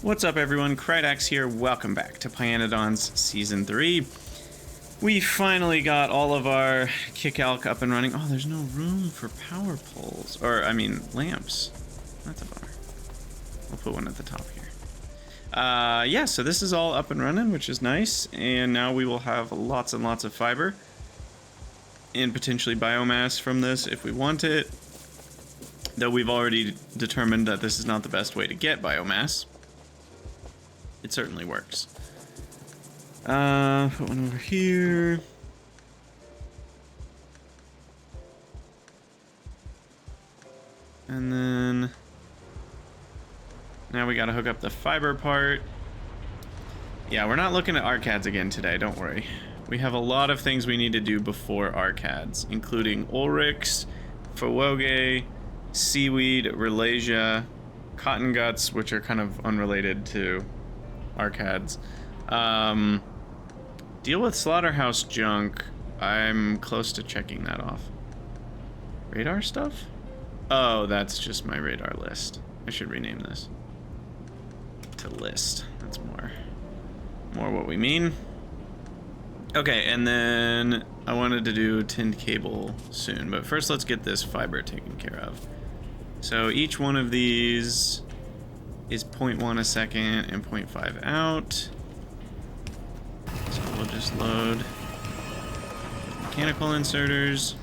What's up everyone, Krydax here, welcome back to pYanodon's Season 3. We finally got all of our kick-alk up and running. Oh, there's no room for power poles, or I mean lamps. That's a bummer. We'll put one at the top here. Yeah, so this is all up and running, which is nice, and now we will have lots and lots of fiber and potentially biomass from this if we want it, though we've already determined that this is not the best way to get biomass. It certainly works. Put one over here. And then now we gotta hook up the fiber part. Yeah, we're not looking at arcads again today, don't worry. We have a lot of things we need to do before arcads, including Ulrichs, Fawoge, seaweed, Ralasia, cotton guts, which are kind of unrelated to arcads. Deal with slaughterhouse junk. I'm close to checking that off. Radar stuff? Oh, that's just my radar list. I should rename this to list. That's more what we mean. Okay, and then I wanted to do tinned cable soon, but first let's get this fiber taken care of. So each one of these is 0.1 a second and 0.5 out. So we'll just load mechanical inserters.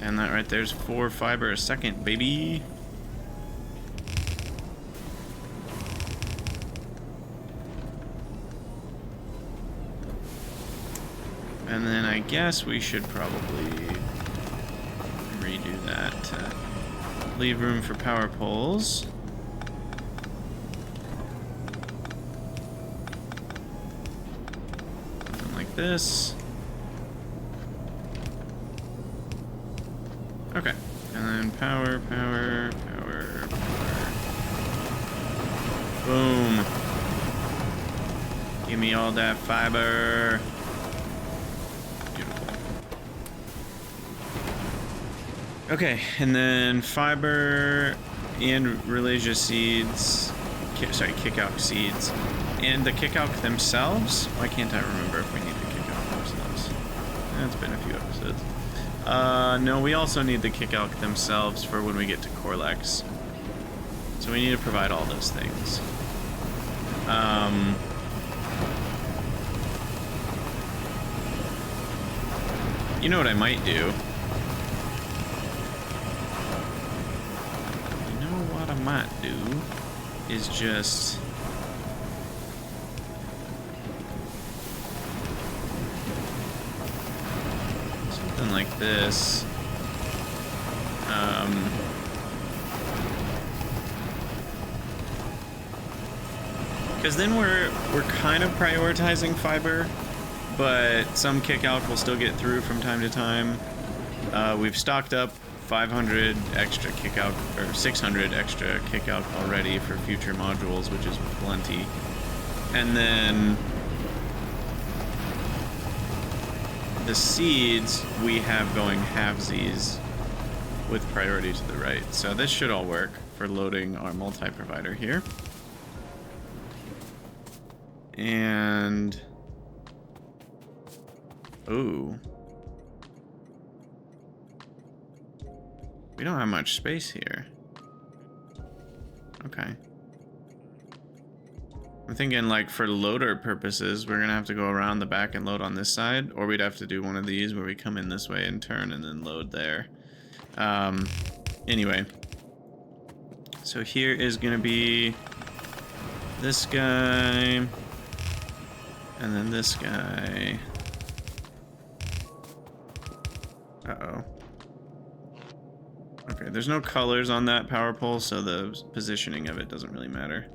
And that right there's 4 fiber a second, baby. And then I guess we should probably redo that to leave room for power poles. Something like this. Okay, and then power. Boom. Give me all that fiber. Beautiful. Okay, and then fiber and Ralasia seeds, kick-alk seeds, and the kick-alk themselves. Why can't I remember if we need the kick-alk themselves? It's been a few episodes. No, we also need the kick-alk themselves for when we get to Corlex. So we need to provide all those things. You know what I might do? You know what I might do is just something like this. Because then we're kind of prioritizing fiber, but some kick-alk will still get through from time to time. We've stocked up 500 extra kick-alk, or 600 extra kick-alk already for future modules, which is plenty. And then the seeds we have going halvesies with priority to the right. So this should all work for loading our multi-provider here. And ooh, we don't have much space here. Okay. I'm thinking like for loader purposes, we're gonna have to go around the back and load on this side, or we'd have to do one of these where we come in this way and turn and then load there. Anyway, so here is gonna be this guy, and then this guy. Uh-oh. Okay, there's no colors on that power pole, so the positioning of it doesn't really matter.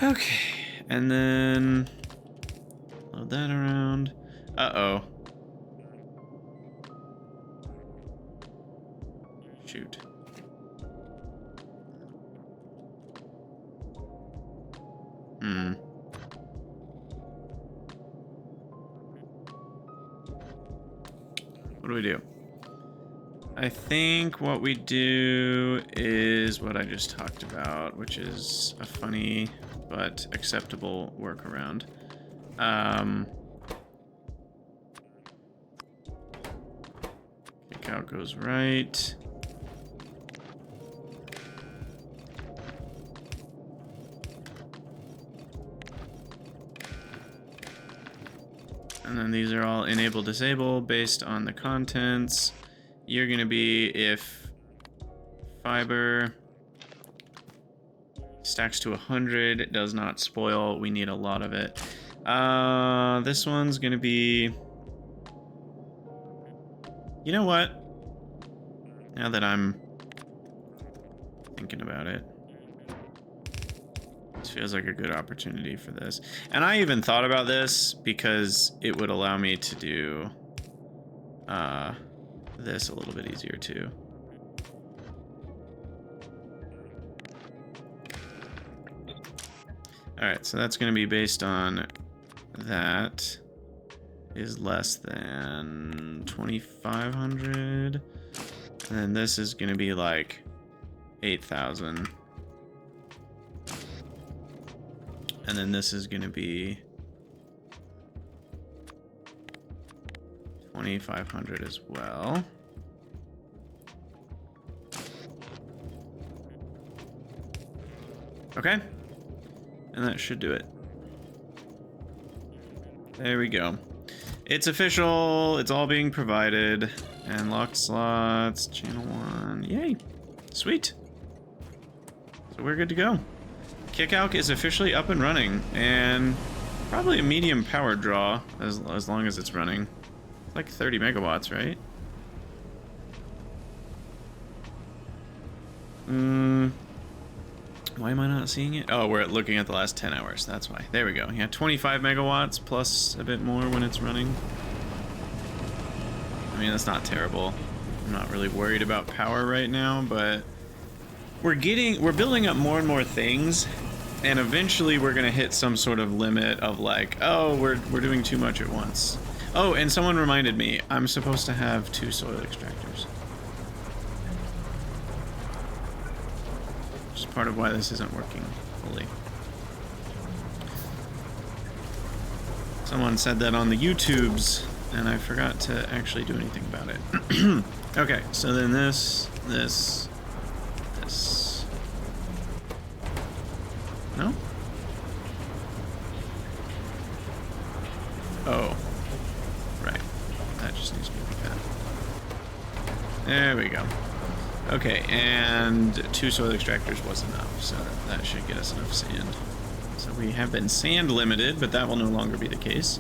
Okay, and then load that around. Uh-oh. Shoot. What do we do? I think what we do is what I just talked about, which is a funny but acceptable workaround. Kick out goes right. And then these are all enable disable based on the contents. You're gonna be if fiber stacks to 100, it does not spoil. We need a lot of it. This one's gonna be, you know what? Now that I'm thinking about it, this feels like a good opportunity for this. And I even thought about this because it would allow me to do this a little bit easier too. All right, so that's going to be based on that is less than 2,500. And then this is going to be like 8,000. And then this is going to be 2,500 as well. Okay. And that should do it. There we go. It's official. It's all being provided. And locked slots, channel 1. Yay. Sweet. So we're good to go. Kickalk is officially up and running. And probably a medium power draw as long as it's running. It's like 30 megawatts, right? Why am I not seeing it? Oh, we're looking at the last 10 hours. That's why. There we go. Yeah, 25 megawatts plus a bit more when it's running. I mean, that's not terrible. I'm not really worried about power right now, but we're building up more and more things, and eventually we're gonna hit some sort of limit of like, oh, we're doing too much at once. Oh, and someone reminded me, I'm supposed to have 2 soil extractors. Which is part of why this isn't working fully. Someone said that on the YouTubes, and I forgot to actually do anything about it. Okay, so then this. No? Oh. Right. That just needs to be like that. There we go. Okay, and 2 soil extractors was enough, so that should get us enough sand. So we have been sand limited, but that will no longer be the case.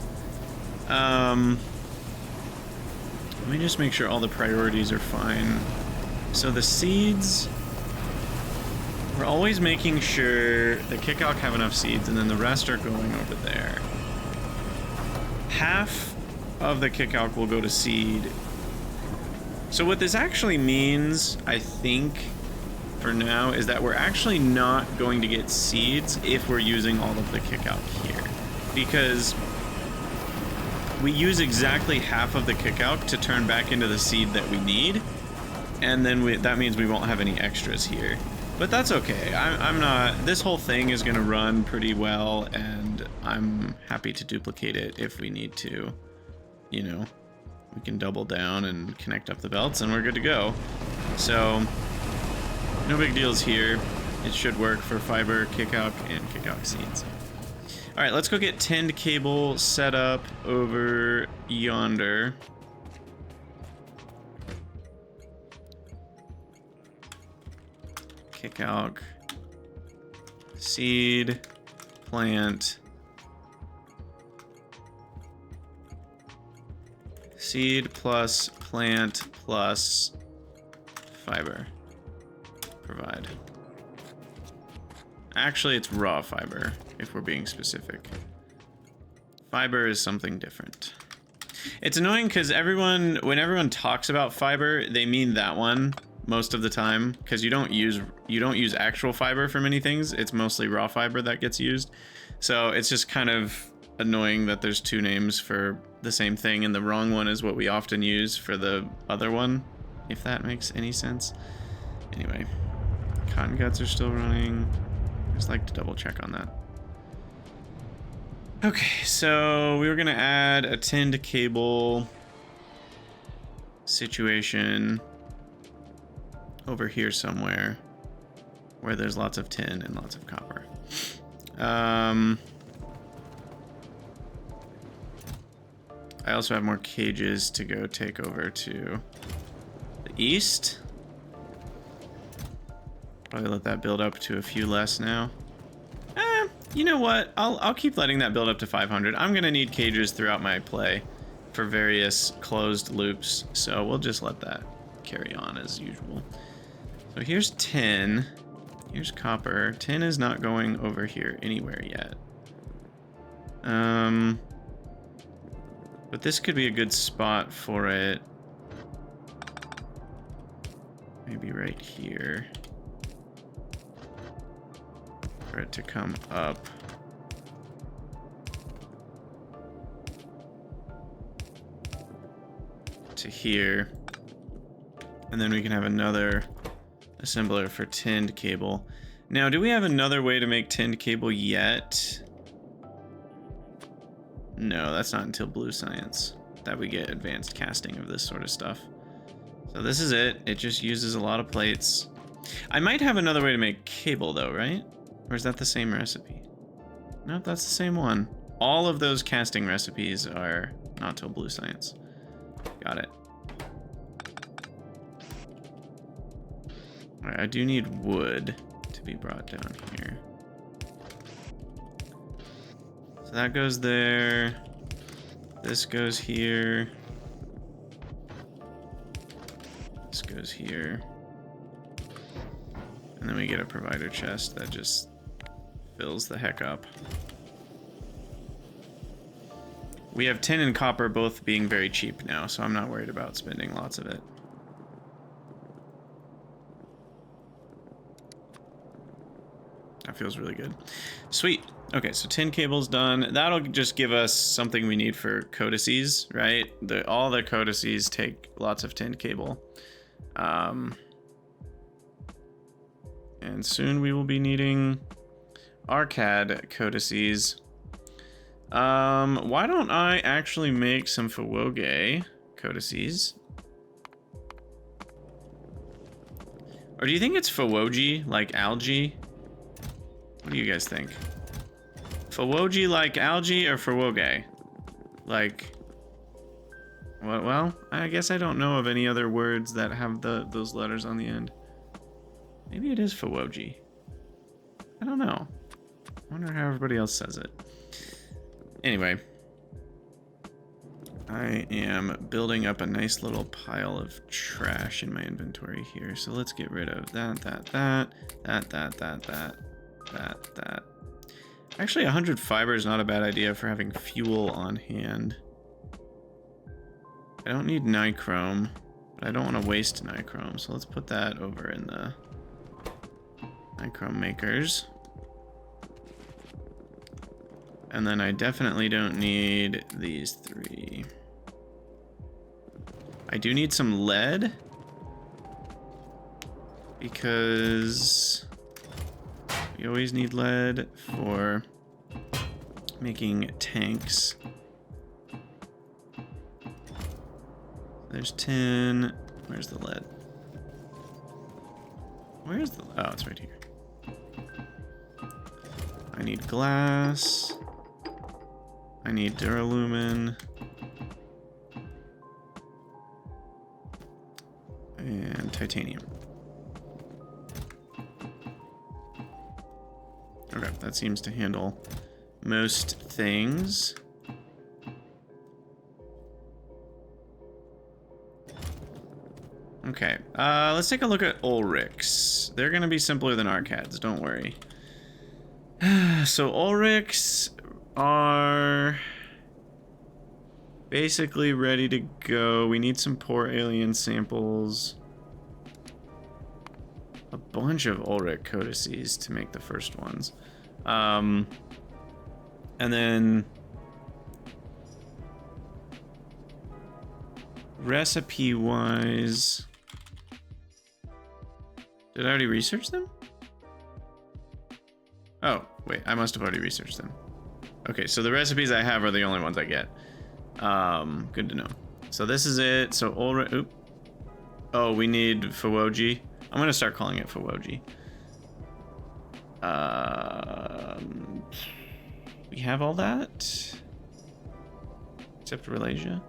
Let me just make sure all the priorities are fine. So the seeds, we're always making sure the Kickalk have enough seeds, and then the rest are going over there. Half of the Kickalk will go to seed. So what this actually means, I think, for now, is that we're actually not going to get seeds if we're using all of the Kickalk here. Because we use exactly half of the Kickalk to turn back into the seed that we need. And then that means we won't have any extras here. But that's okay. I'm not... This whole thing is going to run pretty well, and I'm happy to duplicate it if we need to. You know, we can double down and connect up the belts, and we're good to go. So, no big deals here. It should work for fiber, Kickalk, and Kickalk seeds. All right, let's go get tinned cable set up over yonder. Kickalk, seed, plant, seed plus plant plus fiber. Provide. Actually, it's raw fiber, if we're being specific. Fiber is something different. It's annoying because when everyone talks about fiber, they mean that one most of the time, because you don't use actual fiber for many things. It's mostly raw fiber that gets used. So it's just kind of annoying that there's 2 names for the same thing, and the wrong one is what we often use for the other one, if that makes any sense. Anyway, cotton guts are still running. I just like to double check on that. Okay, so we were gonna add a tinned cable situation over here somewhere where there's lots of tin and lots of copper. I also have more cages to go take over to the east. Probably let that build up to a few less now. You know what? I'll keep letting that build up to 500. I'm gonna need cages throughout my play for various closed loops, so we'll just let that carry on as usual. So here's tin. Here's copper. Tin is not going over here anywhere yet. But this could be a good spot for it. Maybe right here. For it to come up. To here. And then we can have another assembler for tinned cable. Now, do we have another way to make tinned cable yet? No, that's not until blue science that we get advanced casting of this sort of stuff. So this is it. It just uses a lot of plates. I might have another way to make cable though, right? Or is that the same recipe? Nope, that's the same one. All of those casting recipes are not till blue science. Got it. All right, I do need wood to be brought down here. So that goes there. This goes here. This goes here. And then we get a provider chest that just fills the heck up. We have tin and copper both being very cheap now, so I'm not worried about spending lots of it. That feels really good. Sweet. Okay, so tin cable's done. That'll just give us something we need for codices, right? All the codices take lots of tin cable. And soon we will be needing arcade codices. Why don't I actually make some Fawoge codices? Or do you think it's Fawoge, like algae? What do you guys think? Fawoge like algae or Fawoge? Like, well, I guess I don't know of any other words that have those letters on the end. Maybe it is Fawoge. I don't know. I wonder how everybody else says it. Anyway, I am building up a nice little pile of trash in my inventory here. So let's get rid of that. Actually, 100 fiber is not a bad idea for having fuel on hand. I don't need nichrome, but I don't want to waste nichrome. So let's put that over in the nichrome makers. And then I definitely don't need these three. I do need some lead because we always need lead for making tanks. There's tin. Where's the lead? Where's the... Oh, it's right here. I need glass. I need duralumin. And titanium. Okay, that seems to handle most things. Okay, let's take a look at Ulrichs. They're gonna be simpler than arcades, don't worry. So Ulrichs are basically ready to go. We need some poor alien samples. A bunch of Ulrich codices to make the first ones. And then Recipe-wise... Did I already research them? Oh, wait, I must have already researched them. Okay, so the recipes I have are the only ones I get. Good to know. So this is it. So oop. Oh, we need Fawoji. I'm gonna start calling it Fawoji. We have all that. Except for Malaysia.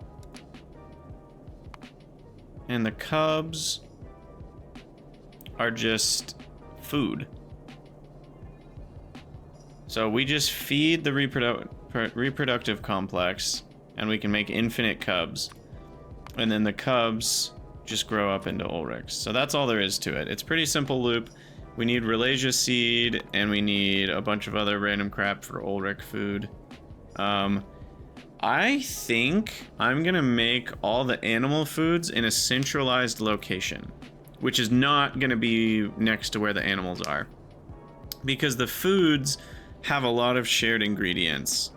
And the cubs are just food. So we just feed the reproductive complex, and we can make infinite cubs. And then the cubs just grow up into Ulrichs. So that's all there is to it. It's a pretty simple loop. We need Relasia seed, and we need a bunch of other random crap for Ulrich food. I think I'm gonna make all the animal foods in a centralized location, which is not gonna be next to where the animals are. Because the foods have a lot of shared ingredients.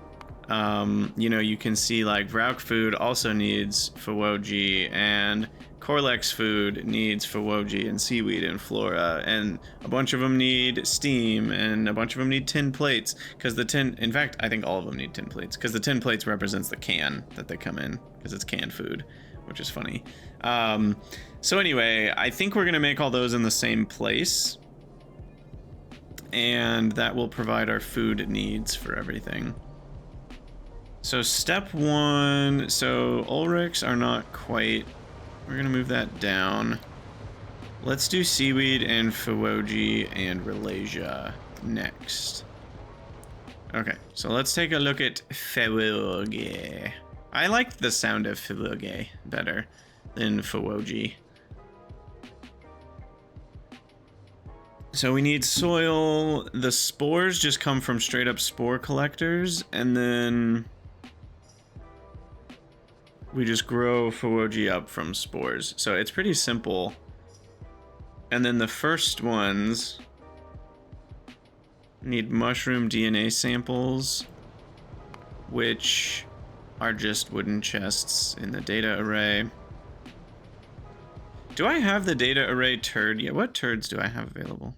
You know, you can see like Vrauk food also needs Fawoji, and Korlex food needs Fawoji and seaweed and flora, and a bunch of them need steam, and a bunch of them need tin plates, because the tin, in fact, I think all of them need tin plates, because the tin plates represents the can that they come in, because it's canned food, which is funny. So anyway, I think we're gonna make all those in the same place, and that will provide our food needs for everything. So step one, so Ulrichs are not quite, we're gonna move that down. Let's do seaweed and Fawoji and Relasia next. Okay, so let's take a look at Fawoji. I like the sound of Fawoji better than Fawoji. So we need soil. The spores just come from straight up spore collectors, and then we just grow Fawoji up from spores. So it's pretty simple. And then the first ones need mushroom DNA samples, which are just wooden chests in the data array. Do I have the data array turd yet? What turds do I have available?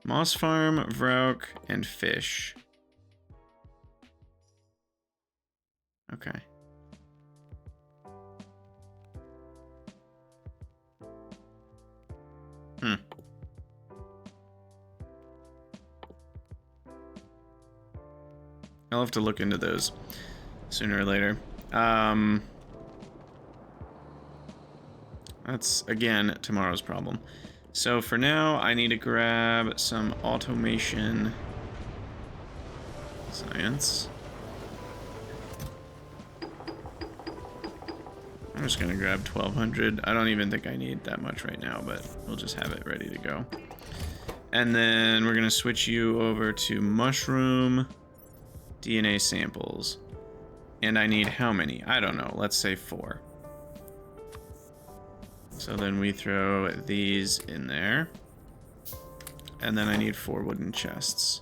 Moss Farm, Vrauk, and Fish. Okay. I'll have to look into those sooner or later. That's, again, tomorrow's problem. So for now, I need to grab some automation science. I'm just gonna grab 1200. I don't even think I need that much right now, but we'll just have it ready to go. And then we're gonna switch you over to mushroom DNA samples. And I need how many? I don't know. Let's say 4. So then we throw these in there. And then I need 4 wooden chests.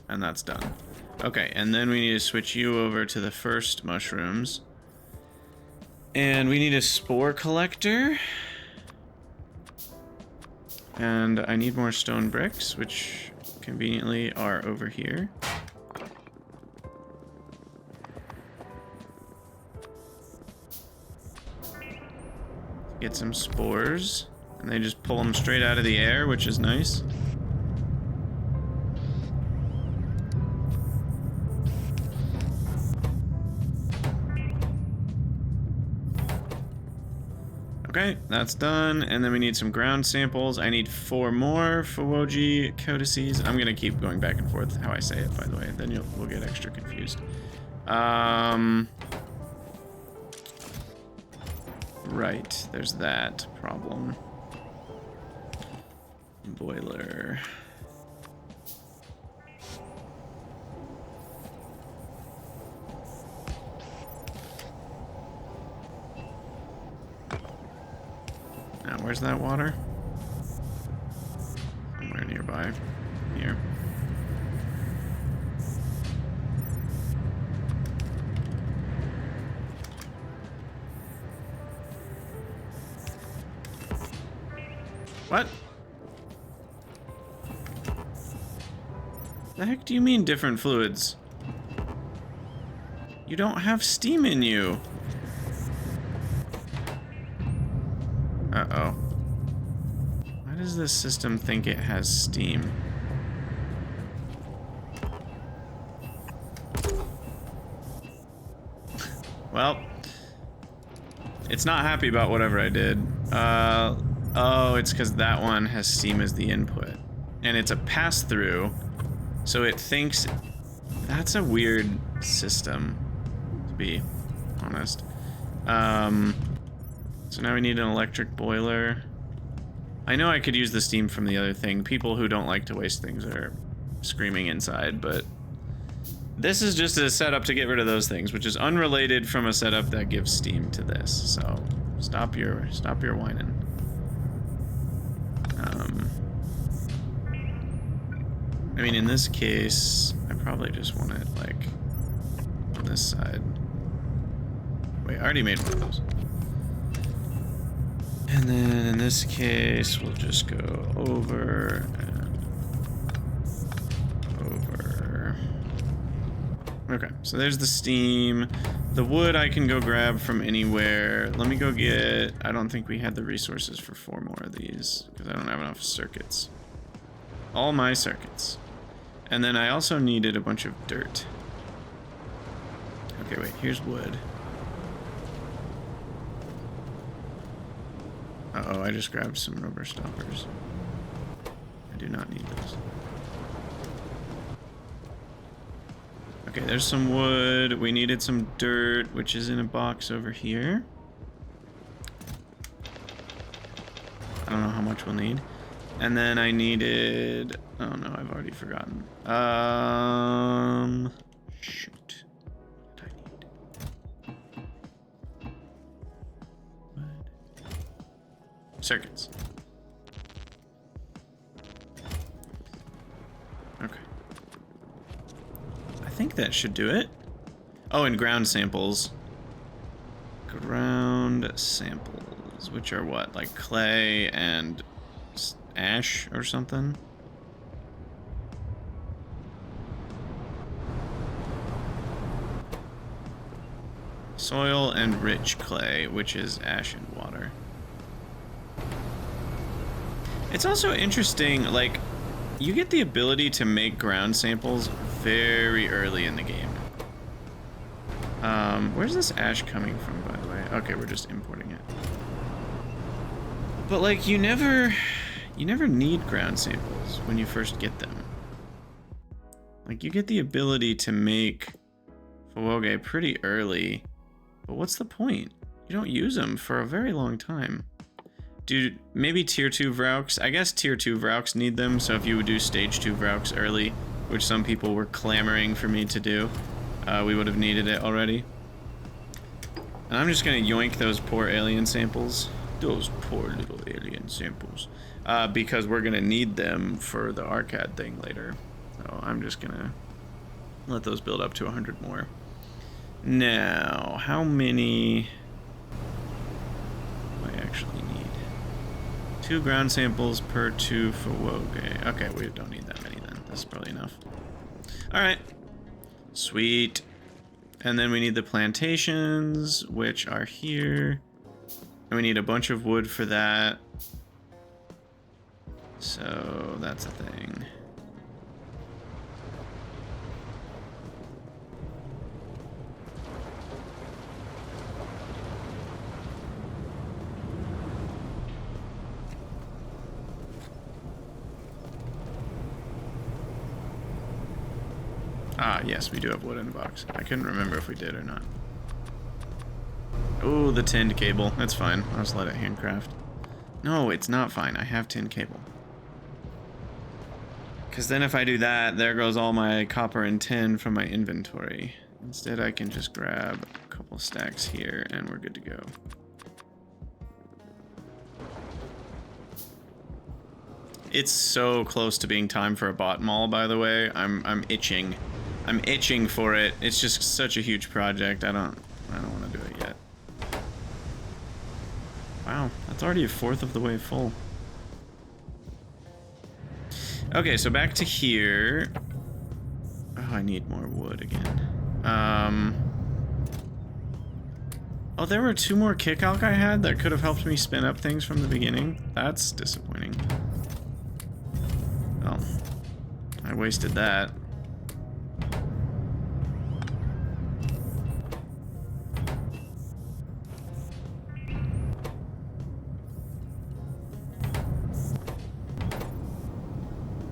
And that's done. Okay, and then we need to switch you over to the first mushrooms. And we need a spore collector. And I need more stone bricks, which conveniently are over here. Get some spores, and they just pull them straight out of the air, which is nice. Okay, that's done, and then we need some ground samples. I need 4 more Fawoji codices. I'm gonna keep going back and forth how I say it, by the way, then we'll get extra confused. Right, there's that problem. Boiler. Now, where's that water? Somewhere nearby. Here. What? The heck do you mean different fluids? You don't have steam in you. Uh-oh. Why does this system think it has steam? Well, it's not happy about whatever I did. Oh, it's because that one has steam as the input. And it's a pass-through, so it thinks... That's a weird system, to be honest. So now we need an electric boiler. I know I could use the steam from the other thing. People who don't like to waste things are screaming inside, but... This is just a setup to get rid of those things, which is unrelated from a setup that gives steam to this. So stop your whining. I mean, in this case, I probably just want it like on this side. Wait, I already made one of those. And then in this case, we'll just go over and over. Okay, so there's the steam. The wood I can go grab from anywhere. Let me go get... I don't think we had the resources for 4 more of these, because I don't have enough circuits. All my circuits. And then I also needed a bunch of dirt. Okay, wait, here's wood. Uh-oh, I just grabbed some rubber stoppers. I do not need those. Okay, there's some wood. We needed some dirt, which is in a box over here. I don't know how much we'll need. And then I needed... Oh no, I've already forgotten. Shoot. What did I need? Wood. Circuits. Okay. I think that should do it. Oh, and ground samples. Ground samples, which are what? Like clay and ash or something? Soil and rich clay, which is ash and water. It's also interesting, like, you get the ability to make ground samples very early in the game. Where's this ash coming from, by the way? Okay, we're just importing it. But, like, you never need ground samples when you first get them. Like, you get the ability to make Fawoge pretty early, but what's the point? You don't use them for a very long time. Dude, maybe tier 2 Vrauks. I guess tier 2 Vrauks need them, so if you would do stage 2 Vrauks early, which some people were clamoring for me to do, we would have needed it already. And I'm just gonna yoink those poor alien samples. Those poor little alien samples. Because we're gonna need them for the arcade thing later. So I'm just gonna let those build up to 100 more. Now, how many do I actually need? 2 ground samples per 2 Fawoge. Okay, we don't need that many then. That's probably enough. Alright. Sweet. And then we need the plantations, which are here. And we need a bunch of wood for that. So that's a thing. Ah, yes, we do have wood in the box. I couldn't remember if we did or not. Oh, the tinned cable. That's fine. I'll just let it handcraft. No, it's not fine. I have tinned cable. Because then if I do that, there goes all my copper and tin from my inventory. Instead, I can just grab a couple stacks here, and we're good to go. It's so close to being time for a bot mall, by the way. I'm itching. I'm itching for it. It's just such a huge project. I don't want to do it yet. Wow, that's already a fourth of the way full. Okay, so back to here. Oh, I need more wood again. Oh, there were 2 more kick alk I had that could have helped me spin up things from the beginning. That's disappointing. Oh, I wasted that.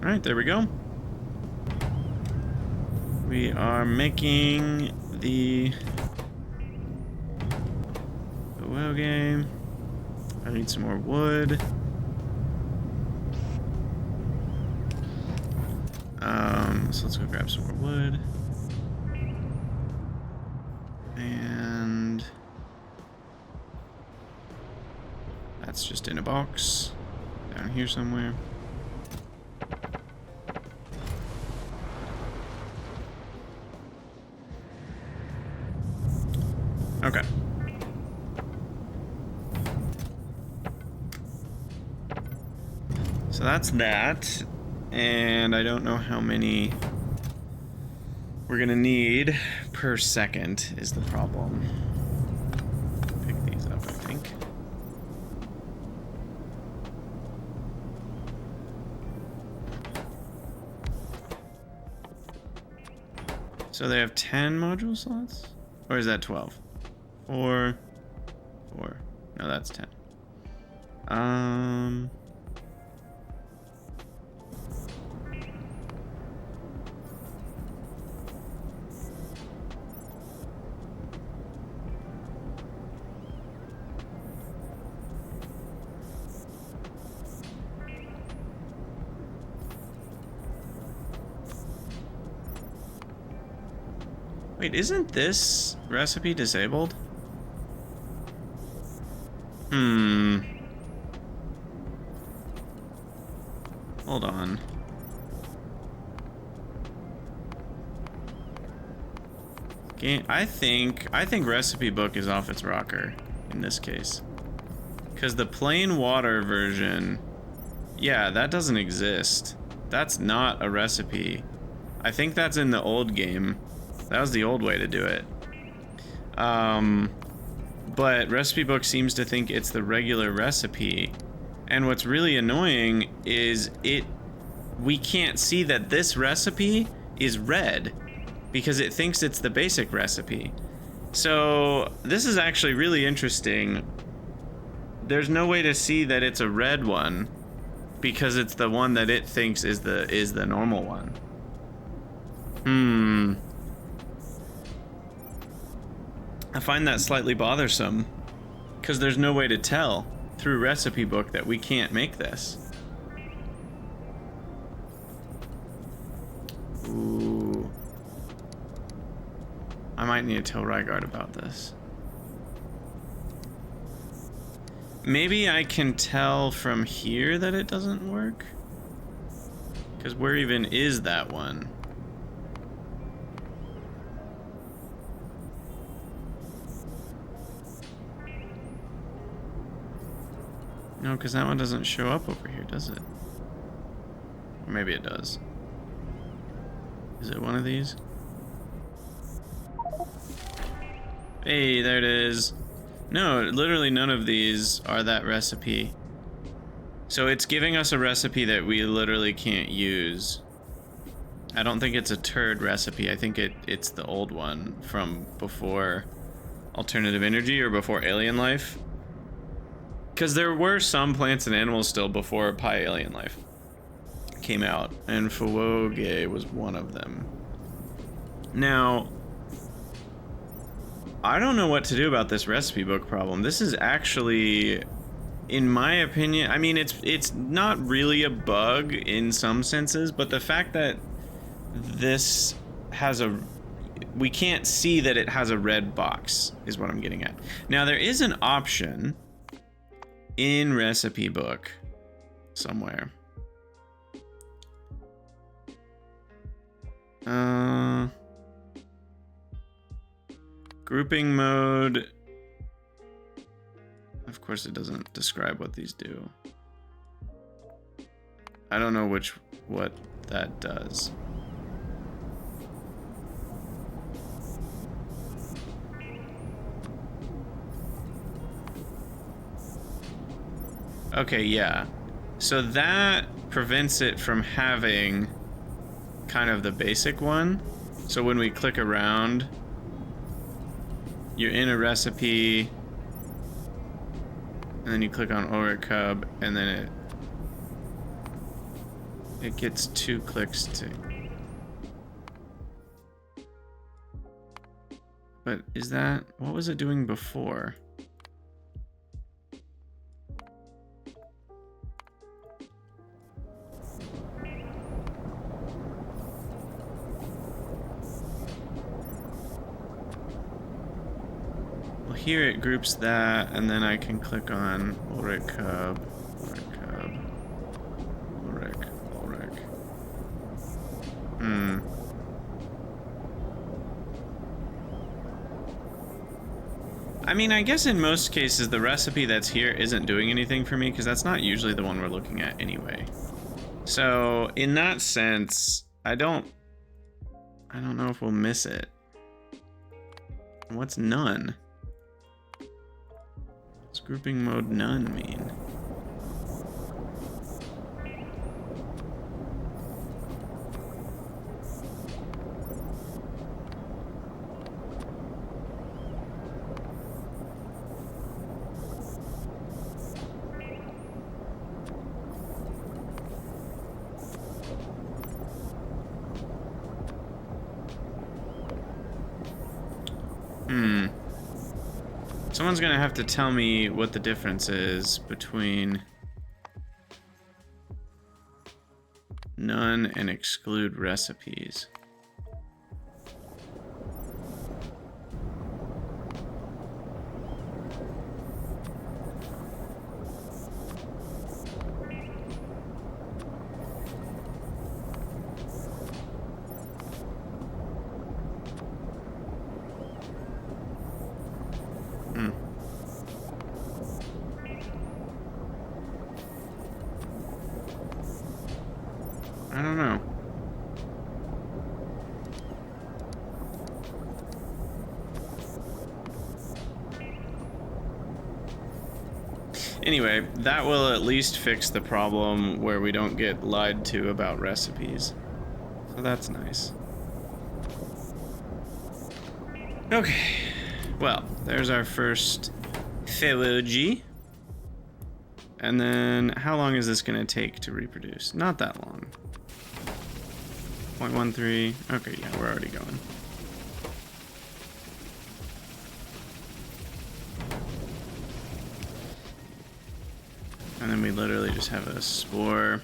All right, there we go. We are making the well game. I need some more wood. So let's go grab some more wood. And that's just in a box down here somewhere. Okay. So that's that. And I don't know how many we're gonna need per second is the problem. Pick these up, I think. So they have 10 module slots? Or is that 12? 4. No, that's 10. Wait, isn't this recipe disabled? Hold on. Okay, I think recipe book is off its rocker in this case. Because the plain water version, yeah, that doesn't exist. That's not a recipe. I think that's in the old game. That was the old way to do it. But recipe book seems to think it's the regular recipe. And what's really annoying is we can't see that this recipe is red because it thinks it's the basic recipe. So this is actually really interesting. There's no way to see that it's a red one because it's the one that it thinks is the normal one. I find that slightly bothersome because there's no way to tell through recipe book that we can't make this. Ooh. I might need to tell Ryguard about this. Maybe I can tell from here that it doesn't work? Because where even is that one? No, because that one doesn't show up over here, does it? Or maybe it does. Is it one of these? Hey, there it is. No, literally none of these are that recipe. So it's giving us a recipe that we literally can't use. I don't think it's a turd recipe. I think it's the old one from before alternative energy or before alien life. Because there were some plants and animals still before pYalien life came out, and Fawoge was one of them. Now, I don't know what to do about this recipe book problem. This is actually, in my opinion, I mean, it's not really a bug in some senses, but the fact that this has we can't see that it has a red box is what I'm getting at. Now, there is an option in recipe book somewhere. Grouping mode. Of course, it doesn't describe what these do. I don't know what that does. Okay, yeah. So that prevents it from having kind of the basic one. So when we click around, you're in a recipe, and then you click on Auric Cub, and then it gets 2 clicks to... But is that... What was it doing before? Well, here it groups that, and then I can click on Auric Cub, Auric Cub, Auric. I mean, I guess in most cases the recipe that's here isn't doing anything for me because that's not usually the one we're looking at anyway. So in that sense, I don't know if we'll miss it. What's none? What's grouping mode none mean? Someone's gonna have to tell me what the difference is between none and exclude recipes. I don't know. Anyway, that will at least fix the problem where we don't get lied to about recipes. So that's nice. Okay. Well, there's our first Feroji. And then, how long is this going to take to reproduce? Not that long. 0.13. Okay, yeah, we're already going. And then we literally just have a spore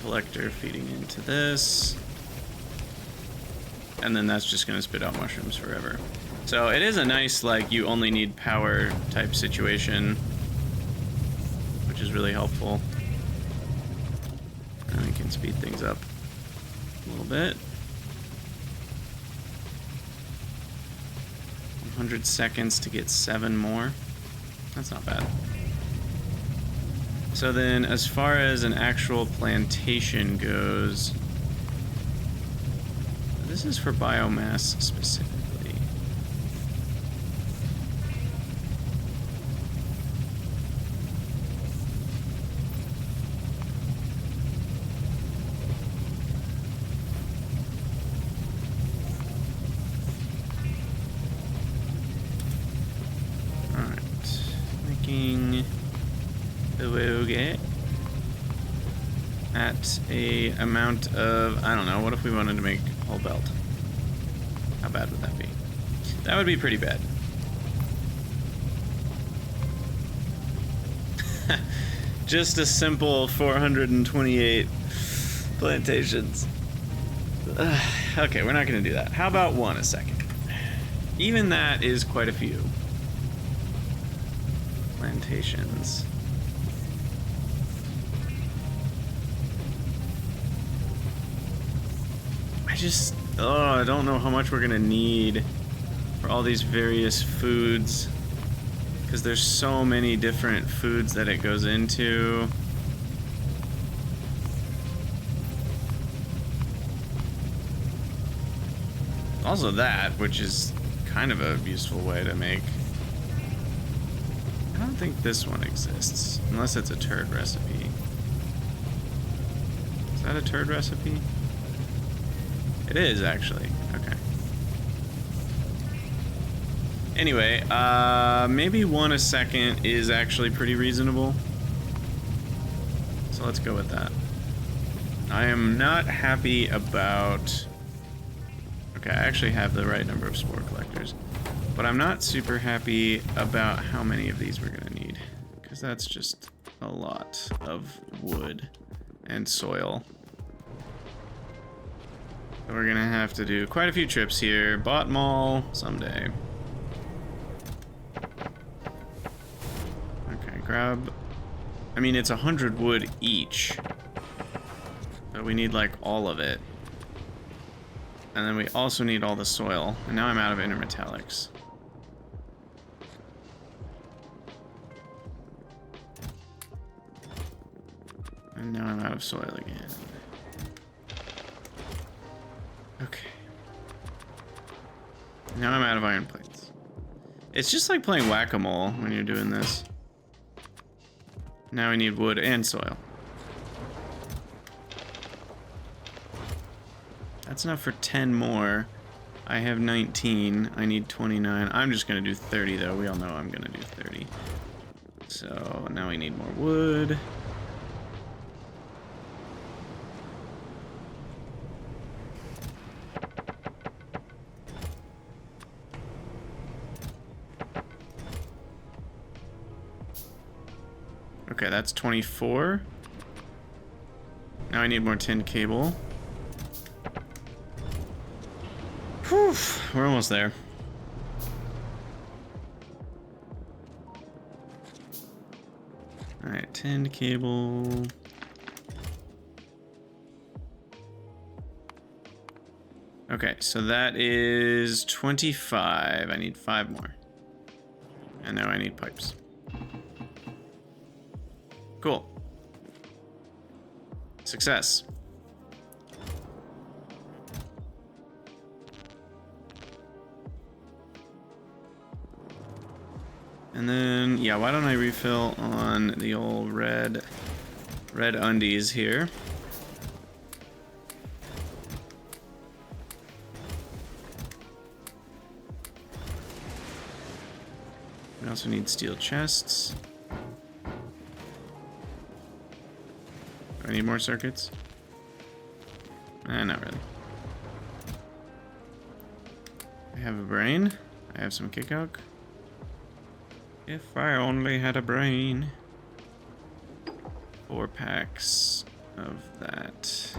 collector feeding into this. And then that's just going to spit out mushrooms forever. So it is a nice, like, you only need power type situation, which is really helpful. And we can speed things up a little bit. 100 seconds to get 7 more. That's not bad. So then, as far as an actual plantation goes, this is for biomass specifically. At a amount of, I don't know, what if we wanted to make a whole belt? How bad would that be? That would be pretty bad. Just a simple 428 plantations. Okay, we're not going to do that. How about 1 a second? Even that is quite a few plantations. I don't know how much we're gonna need for all these various foods, because there's so many different foods that it goes into. Also that, which is kind of a useful way to make. I don't think this one exists, unless it's a turd recipe. Is that a turd recipe? It is, actually. Okay. Anyway, maybe 1 a second is actually pretty reasonable. So let's go with that. I am not happy about... Okay, I actually have the right number of spore collectors. But I'm not super happy about how many of these we're gonna need. Because that's just a lot of wood and soil. So we're gonna have to do quite a few trips here. Bot mall someday. Okay, grab... I mean, it's 100 wood each. But we need, like, all of it. And then we also need all the soil. And now I'm out of intermetallics. And now I'm out of soil again. Okay. Now I'm out of iron plates. It's just like playing whack-a-mole when you're doing this. Now we need wood and soil. That's enough for 10 more. I have 19. I need 29. I'm just gonna do 30 though. We all know I'm gonna do 30. So now we need more wood. Okay, that's 24. Now I need more tin cable. Whew, we're almost there. Alright, tin cable. Okay, so that is 25. I need 5 more. And now I need pipes. Cool. Success. And then, yeah, why don't I refill on the old red undies here. We also need steel chests. Do I need more circuits? Not really. I have a brain. I have some kick out. If I only had a brain. 4 packs of that.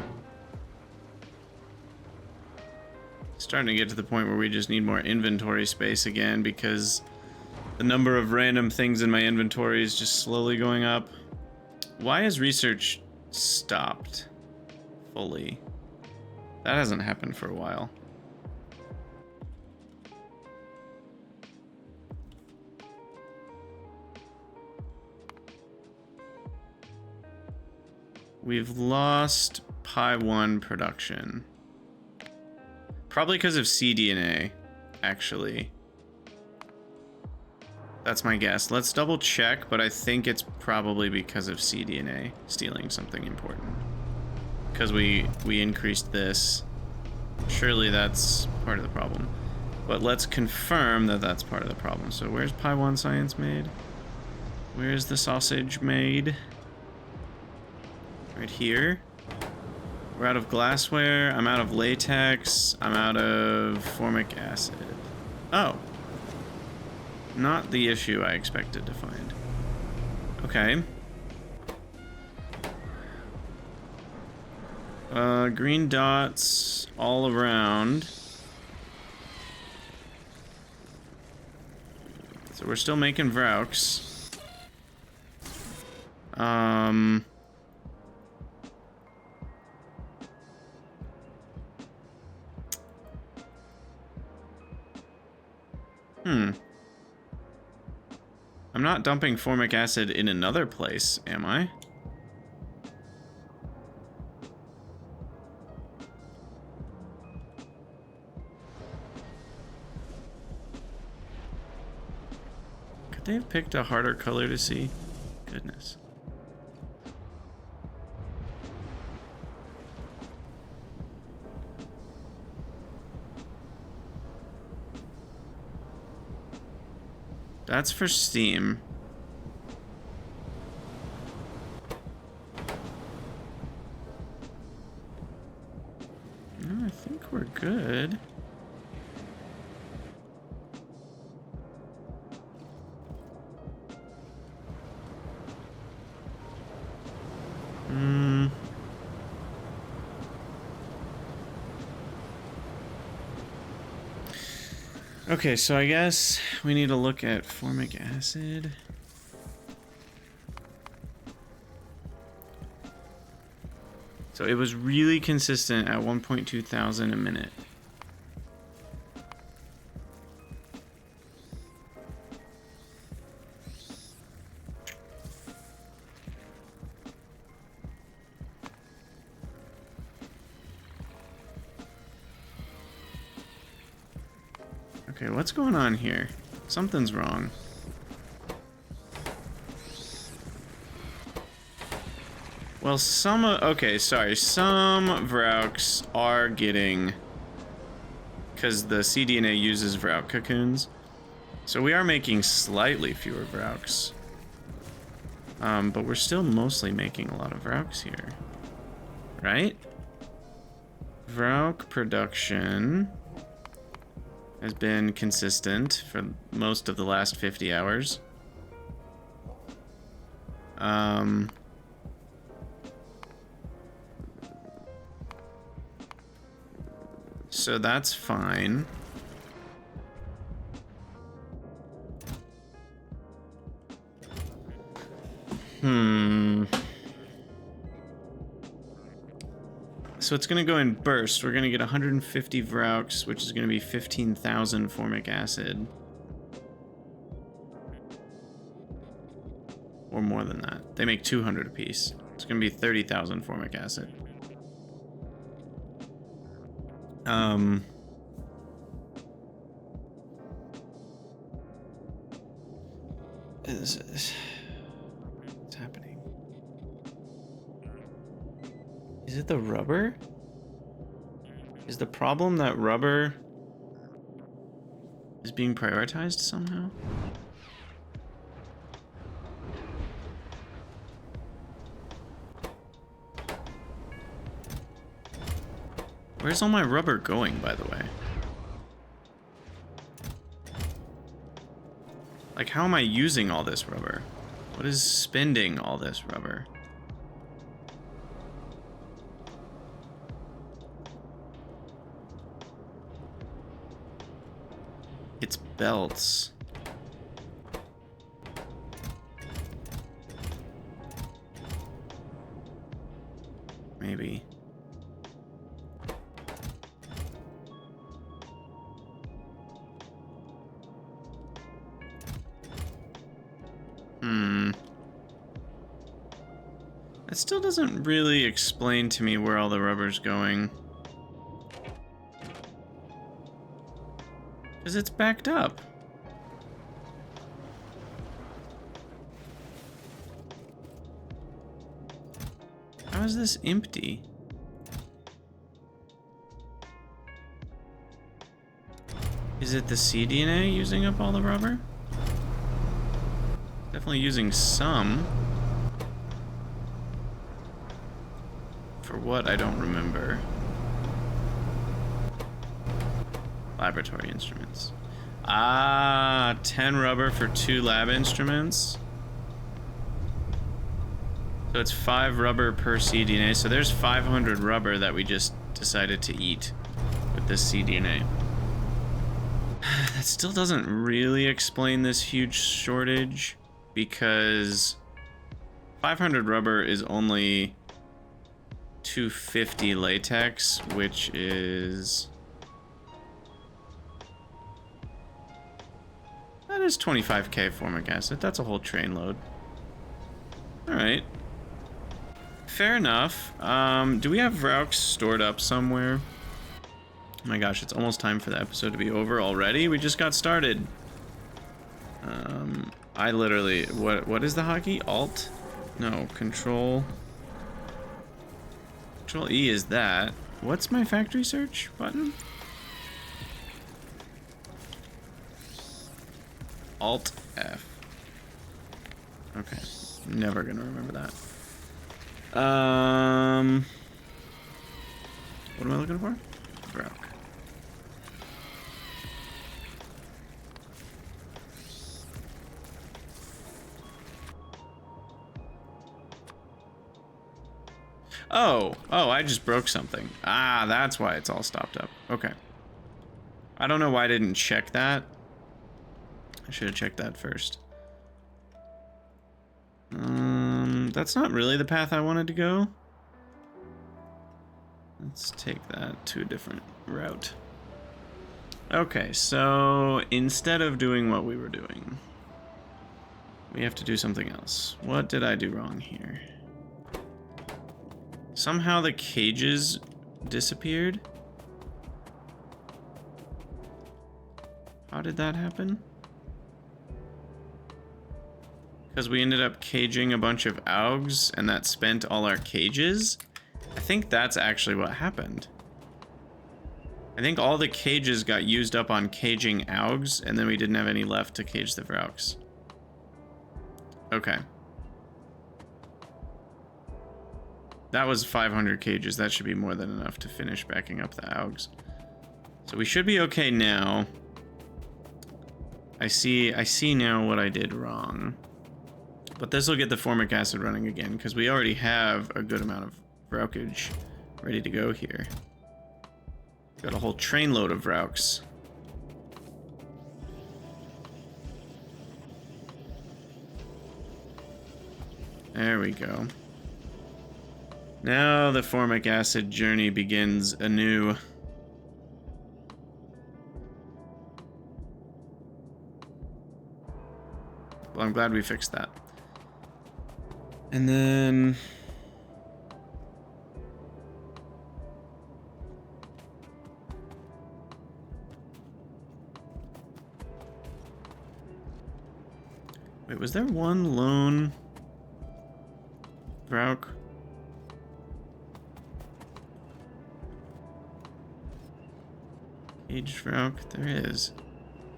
Starting to get to the point where we just need more inventory space again because the number of random things in my inventory is just slowly going up. Why is research stopped fully? That hasn't happened for a while. We've lost Pi1 production. Probably because of cDNA, actually. That's my guess. Let's double check, but I think it's probably because of cDNA stealing something important. Because we increased this. Surely that's part of the problem. But let's confirm that that's part of the problem. So where's Pi1 science made? Where's the sausage made? Right here. We're out of glassware. I'm out of latex. I'm out of formic acid. Oh. Not the issue I expected to find. Okay. Green dots all around. So we're still making Vraux. I'm not dumping formic acid in another place, am I? they have picked a harder color to see? Goodness. That's for Steam. No, I think we're good. Okay, so I guess we need to look at formic acid. So it was really consistent at 1.2 thousand a minute. Okay, what's going on here? Something's wrong. Well, some Vrauks are getting, because the cDNA uses Vrauk cocoons, so we are making slightly fewer Vrauks. But we're still mostly making a lot of Vrauks here, right? Vrauk production has been consistent for most of the last 50 hours. So that's fine. So it's going to go in burst. We're going to get 150 Vrauks, which is going to be 15,000 formic acid. Or more than that. They make 200 apiece. It's going to be 30,000 formic acid. What's happening? Is it the rubber? Is the problem that rubber is being prioritized somehow? Where's all my rubber going, by the way? Like, how am I using all this rubber? What is spending all this rubber? It's belts. Maybe. That still doesn't really explain to me where all the rubber's going. Because it's backed up. How is this empty? Is it the cDNA using up all the rubber? Definitely using some. For what, I don't remember. Laboratory instruments. Ah, 10 rubber for 2 lab instruments. So it's 5 rubber per cDNA. So there's 500 rubber that we just decided to eat with this cDNA. That still doesn't really explain this huge shortage, because 500 rubber is only 250 latex, which is... That is 25k formic acid. That's a whole train load. Alright. Fair enough. Do we have Vrauks stored up somewhere? Oh my gosh, it's almost time for the episode to be over already. We just got started. I literally, what is the hotkey? Alt? No, Control. Control E is that. What's my factory search button? Alt F. Okay, never gonna remember that. What am I looking for? Broke. Oh, I just broke something. Ah, that's why it's all stopped up. Okay. I don't know why I didn't check that. I should have checked that first. That's not really the path I wanted to go. Let's take that to a different route. Okay, so instead of doing what we were doing, we have to do something else. What did I do wrong here? Somehow the cages disappeared. How did that happen? Because we ended up caging a bunch of augs and that spent all our cages. I think that's actually what happened. I think all the cages got used up on caging augs and then we didn't have any left to cage the vrauks. Okay. That was 500 cages. That should be more than enough to finish backing up the augs. So we should be okay now. I see now what I did wrong. But this will get the formic acid running again, because we already have a good amount of vraukage ready to go here. Got a whole trainload of vrauks. There we go. Now the formic acid journey begins anew. Well, I'm glad we fixed that. And then... Wait, was there one lone vrauk? Caged vrauk? There is.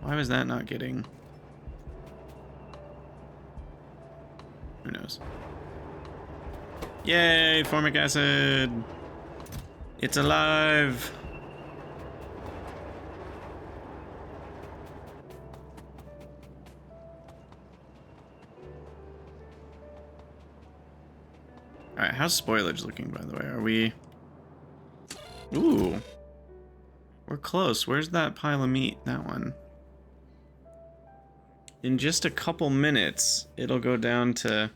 Why was that not getting... Who knows? Yay, formic acid! It's alive! Alright, how's spoilage looking, by the way? Are we... Ooh. We're close. Where's that pile of meat? That one. In just a couple minutes, it'll go down to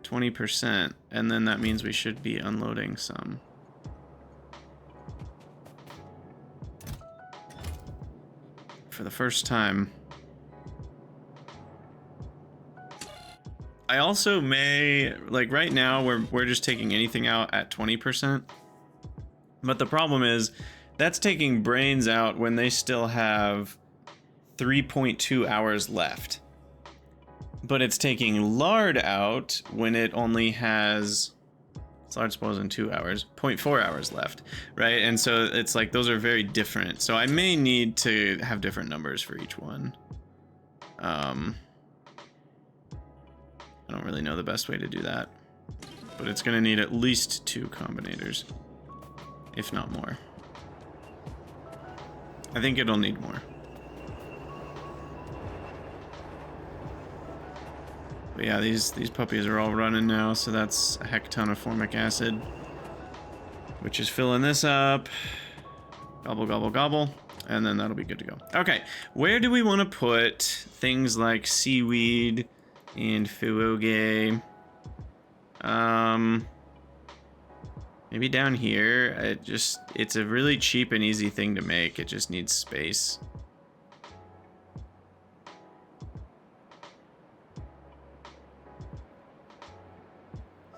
20%, and then that means we should be unloading some. For the first time. I also may, like right now, we're just taking anything out at 20%. But the problem is, that's taking brains out when they still have 3.2 hours left. But it's taking lard out when it only has, lard suppose in 2 hours, 0.4 hours left, right? And so it's like, those are very different. So I may need to have different numbers for each one. I don't really know the best way to do that, but it's gonna need at least 2 combinators, if not more. I think it'll need more. But yeah, these puppies are all running now, so that's a heck ton of formic acid, which is filling this up. Gobble, gobble, gobble, and then that'll be good to go. Okay, where do we want to put things like seaweed and fuoge? Maybe down here. It's a really cheap and easy thing to make. It just needs space.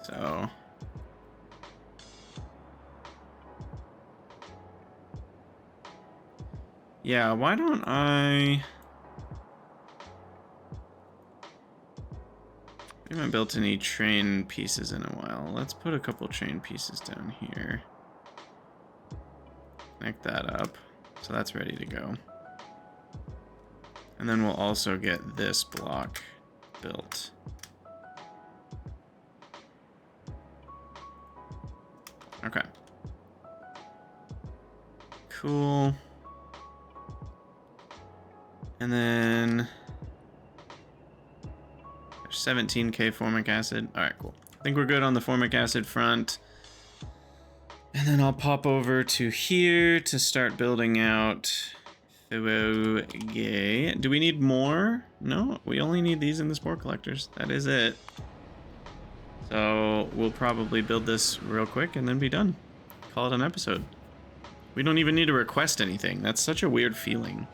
So yeah, why don't I We haven't built any train pieces in a while. Let's put a couple train pieces down here. Connect that up. So that's ready to go. And then we'll also get this block built. Okay. Cool. And then 17k formic acid. All right, cool. I think we're good on the formic acid front. And then I'll pop over to here to start building out Gay. Do we need more? No, we only need these in the spore collectors. That is it. So we'll probably build this real quick and then be done. Call it an episode. We don't even need to request anything. That's such a weird feeling.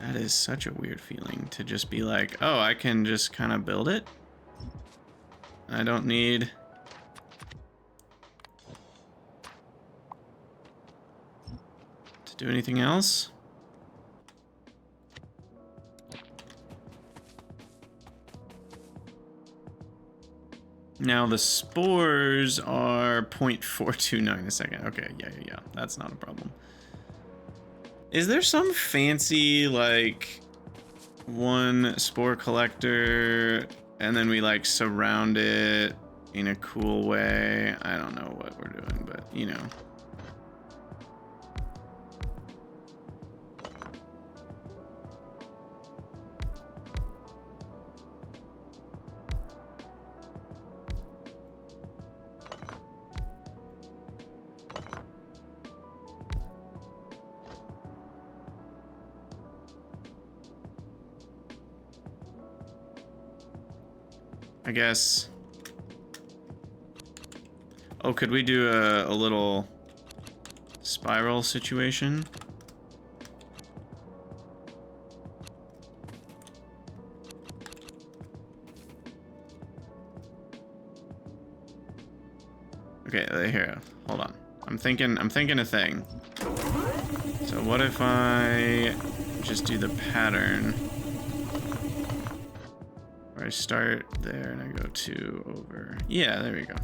That is such a weird feeling to just be like, oh, I can just kind of build it. I don't need to do anything else. Now the spores are 0.429 a second. Okay, yeah. That's not a problem. Is there some fancy, like, one spore collector and then we, like, surround it in a cool way? I don't know what we're doing, but, you know. I guess. Oh, could we do a little spiral situation? Okay, here. Hold on. I'm thinking a thing. So what if I just do the pattern? I start there and I go 2 over. Yeah, there we go.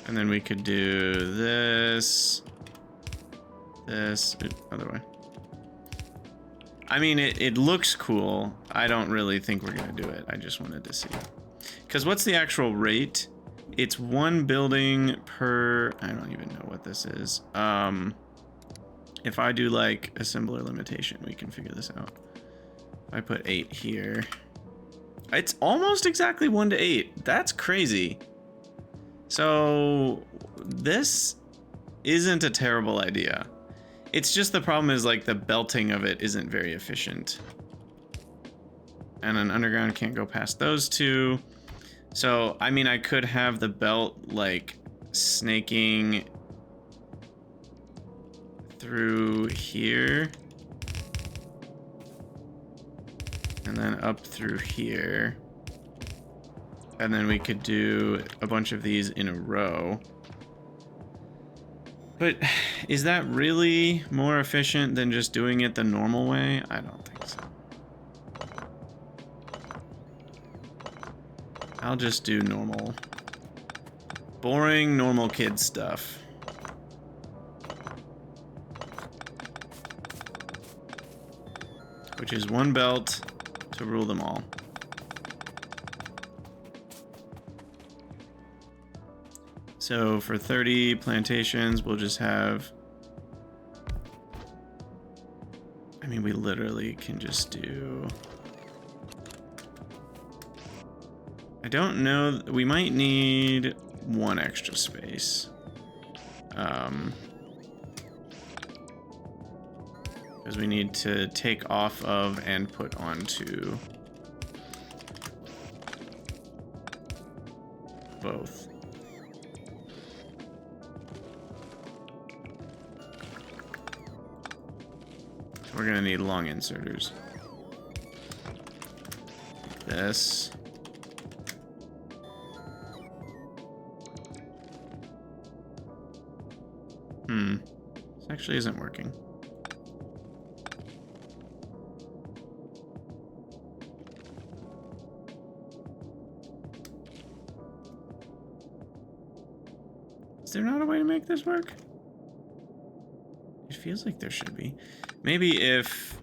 And then we could do this, other way. I mean, it looks cool. I don't really think we're gonna do it. I just wanted to see. Because what's the actual rate? It's 1 building per, I don't even know what this is. If I do like assembler limitation, we can figure this out. I put 8 here. It's almost exactly 1 to 8. That's crazy. So this isn't a terrible idea. It's just the problem is like the belting of it isn't very efficient. And an underground can't go past those 2. So, I mean, I could have the belt like snaking through here. And then up through here. And then we could do a bunch of these in a row. But is that really more efficient than just doing it the normal way? I don't think so. I'll just do normal. Boring, normal kid stuff. Which is 1 belt to rule them all. So for 30 plantations, we'll just have... I mean, we literally can just do... I don't know, we might need 1 extra space. Because we need to take off of and put onto both. So we're gonna need long inserters. Like this. This actually isn't working. Is there not a way to make this work? It feels like there should be. Maybe if...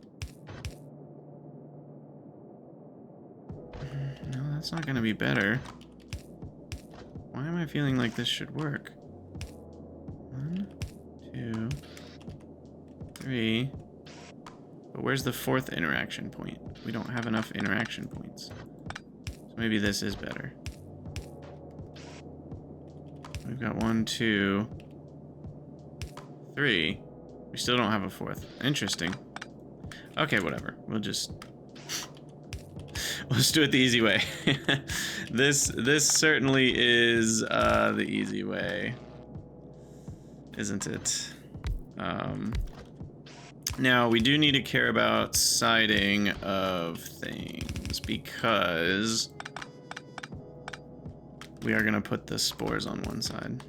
No, that's not gonna be better. Why am I feeling like this should work? 1, 2, 3. But where's the 4th interaction point? We don't have enough interaction points. So maybe this is better. We've got 1, 2, 3. We still don't have a 4th. Interesting. Okay, whatever. We'll just do it the easy way. This certainly is the easy way, isn't it? Now we do need to care about siding of things because we are gonna put the spores on one side.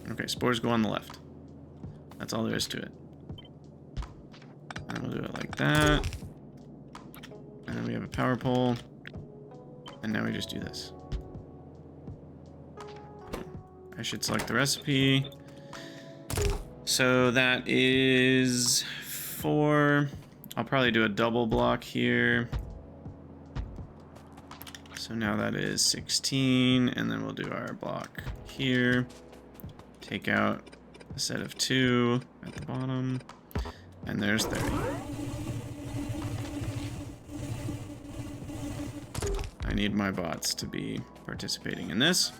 Okay, spores go on the left. That's all there is to it. And we'll do it like that. And then we have a power pole. And now we just do this. I should select the recipe. So that is 4. I'll probably do a double block here. So now that is 16. And then we'll do our block here. Take out a set of 2 at the bottom, and there's 30. I need my bots to be participating in this.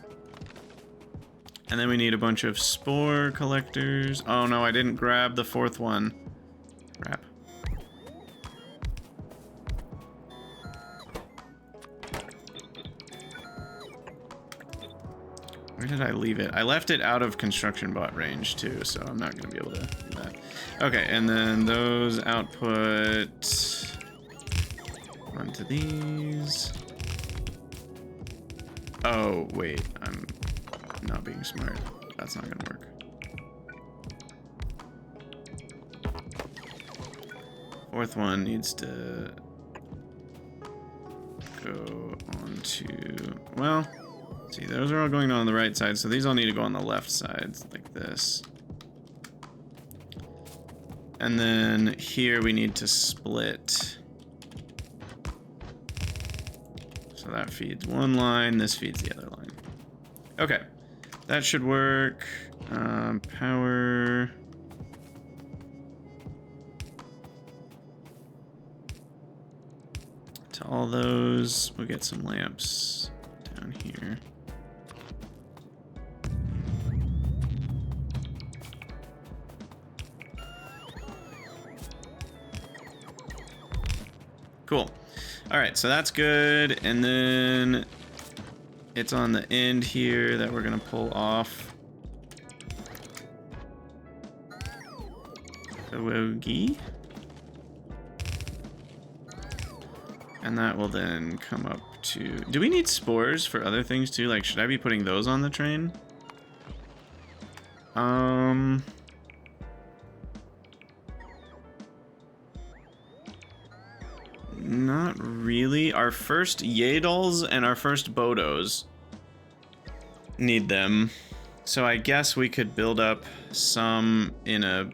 And then we need a bunch of spore collectors. Oh no, I didn't grab the 4th one. Crap. Where did I leave it? I left it out of construction bot range too, so I'm not gonna be able to do that. Okay, and then those output onto these. Oh, wait, I'm not being smart. That's not gonna work. 4th one needs to go onto, well, see, those are all going on the right side, so these all need to go on the left side, like this. And then here we need to split. So that feeds one line, this feeds the other line. Okay, that should work. Power. To all those, we'll get some lamps down here. Cool. All right, so that's good. And then it's on the end here that we're gonna pull off. Ogi. And that will then come up to... Do we need spores for other things too? Like, should I be putting those on the train? Not really. Our first Yadals and our first Bodos need them. So I guess we could build up some in a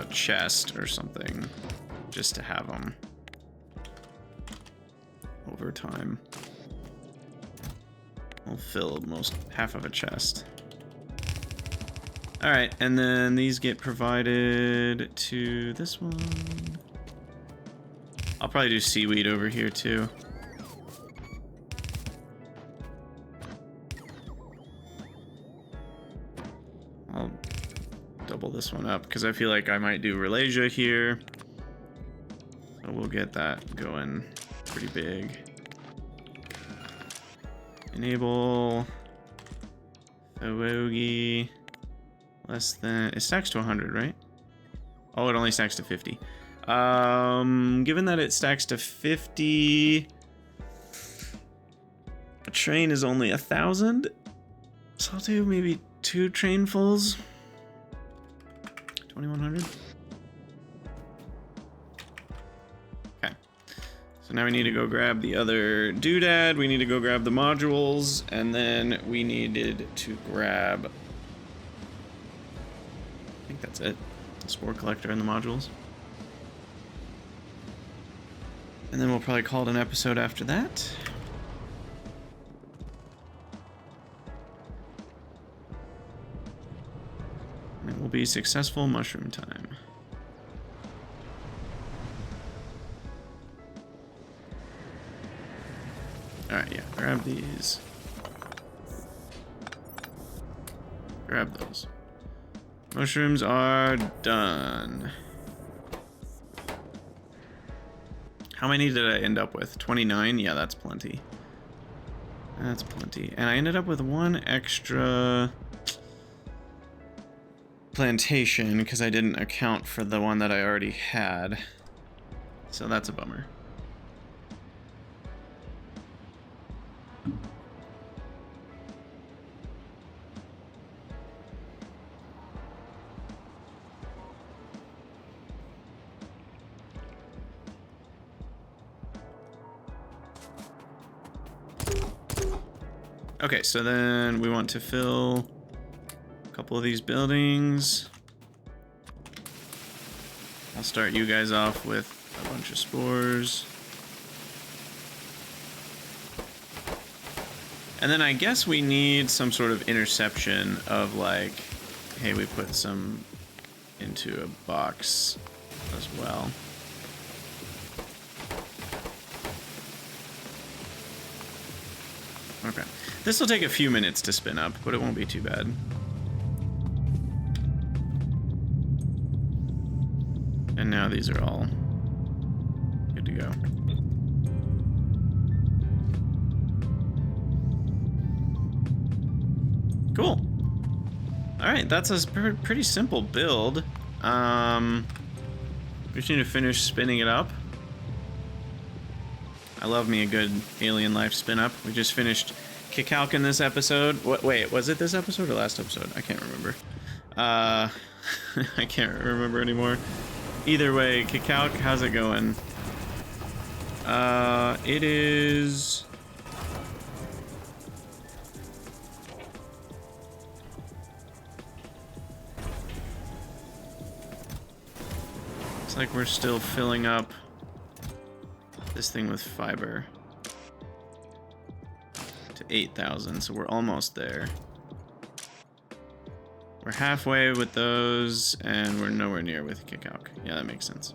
chest or something, just to have them over time. We'll fill half of a chest. All right, and then these get provided to this one. I'll probably do seaweed over here too. I'll double this one up because I feel like I might do Ralasia here. So we'll get that going pretty big. Enable Ogi. Less than... It stacks to 100, right? Oh, it only stacks to 50. Given that it stacks to 50... A train is only 1,000. So I'll do maybe 2 trainfuls. 2,100. Okay. So So now we need to go grab the other doodad, we need to go grab the modules, and then we needed to grab... I think that's it. The spore collector and the modules. And then we'll probably call it an episode after that. And it will be successful mushroom time. Alright, yeah, grab these. Grab those. Mushrooms are done. How many did I end up with? 29? Yeah, that's plenty. That's plenty. And I ended up with one extra plantation because I didn't account for the one that I already had. So that's a bummer. Okay, so then we want to fill a couple of these buildings. I'll start you guys off with a bunch of spores. And then I guess we need some sort of interception of like, hey, we put some into a box as well. Okay. This will take a few minutes to spin up, but it won't be too bad. And now these are all good to go. Cool. All right, that's a pretty simple build. We just need to finish spinning it up. I love me a good alien life spin up. We just finished Kickalk in this episode. Wait, was it this episode or last episode? I can't remember. I can't remember anymore. Either way, Kickalk, how's it going? It is... It's like we're still filling up this thing with fiber to 8,000, so we're almost there. We're halfway with those, and we're nowhere near with Kickalk. Yeah, that makes sense.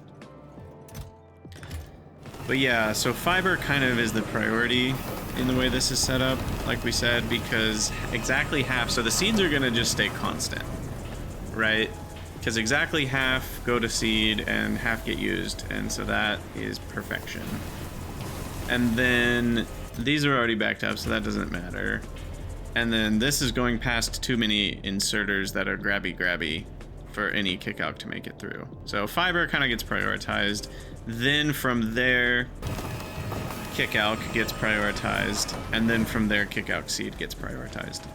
But yeah, so fiber kind of is the priority in the way this is set up, like we said, because exactly half, so the seeds are gonna just stay constant, right? Because exactly half go to seed and half get used, and so that is perfection. And then these are already backed up, so that doesn't matter. And then this is going past too many inserters that are grabby for any Kickalk to make it through. So fiber kind of gets prioritized. Then from there, Kickalk gets prioritized. And then from there, Kickalk seed gets prioritized.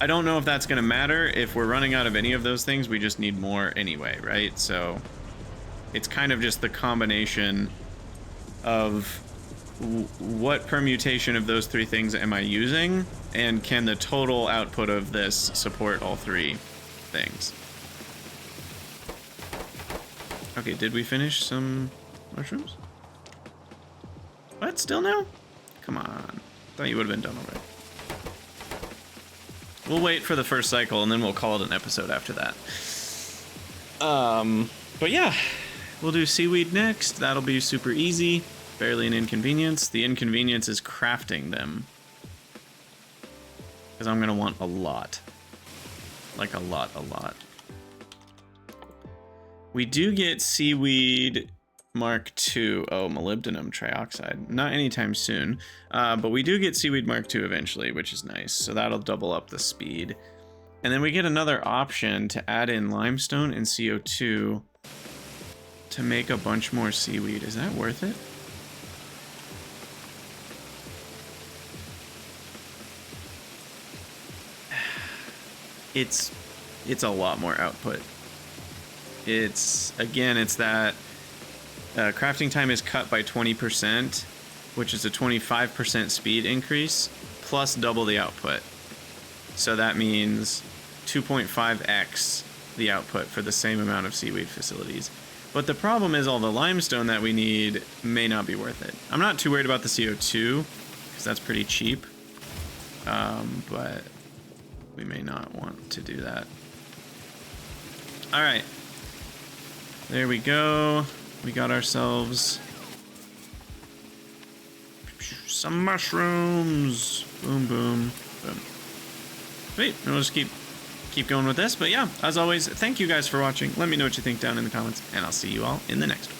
I don't know if that's going to matter. If we're running out of any of those things, we just need more anyway, right? So it's kind of just the combination of what permutation of those three things am I using, and can the total output of this support all three things. Okay, did we finish some mushrooms? What? Still no? Come on. Thought you would have been done already. We'll wait for the first cycle and then we'll call it an episode after that. But yeah, we'll do seaweed next. That'll be super easy. Barely an inconvenience. The inconvenience is crafting them. Because I'm gonna want a lot. Like a lot. We do get seaweed Mark II. Oh, molybdenum trioxide. Not anytime soon. But we do get seaweed Mark II eventually, which is nice. So that'll double up the speed. And then we get another option to add in limestone and CO2 to make a bunch more seaweed. Is that worth it? It's a lot more output. It's that crafting time is cut by 20%, which is a 25% speed increase, plus double the output. So that means 2.5x the output for the same amount of seaweed facilities. But the problem is all the limestone that we need may not be worth it. I'm not too worried about the CO2, because that's pretty cheap. But we may not want to do that. All right. There we go. We got ourselves some mushrooms. Boom, boom, boom. Sweet. And we'll just keep going with this. But yeah, as always, thank you guys for watching. Let me know what you think down in the comments, and I'll see you all in the next one.